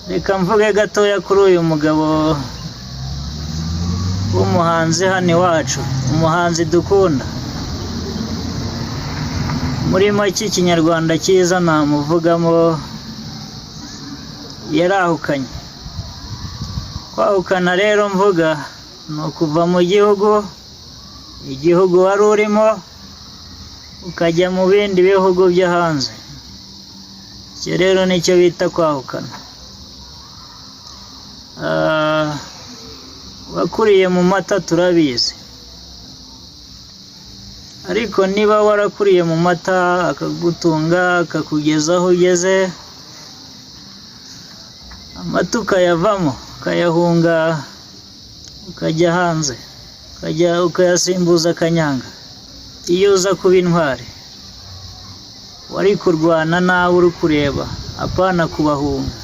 reka mvuge gatoya kuri uyu mugabo w'umuhanzi hano iwacu, umuhanzi dukunda. Muri make ikinyarwanda cyiza namuvugamo, yarahukanye. Kwahukana rero mvuga ni ukuva mu igihugu wari urimo ukajya mu bindi bihugu byo hanze. Icyo rero nicyo bita kwahukana. Wakuriye mu mata turabizi, ariko niba warakuriye mu mata akagutunga akakugeza aho ugeze, amata ukayavamo ukayahunga ukajya hanze, ukayasimbuza akanyanga. Iyo uza kuba intwari wari kurwana nawe uri kureba, apana kubahunga.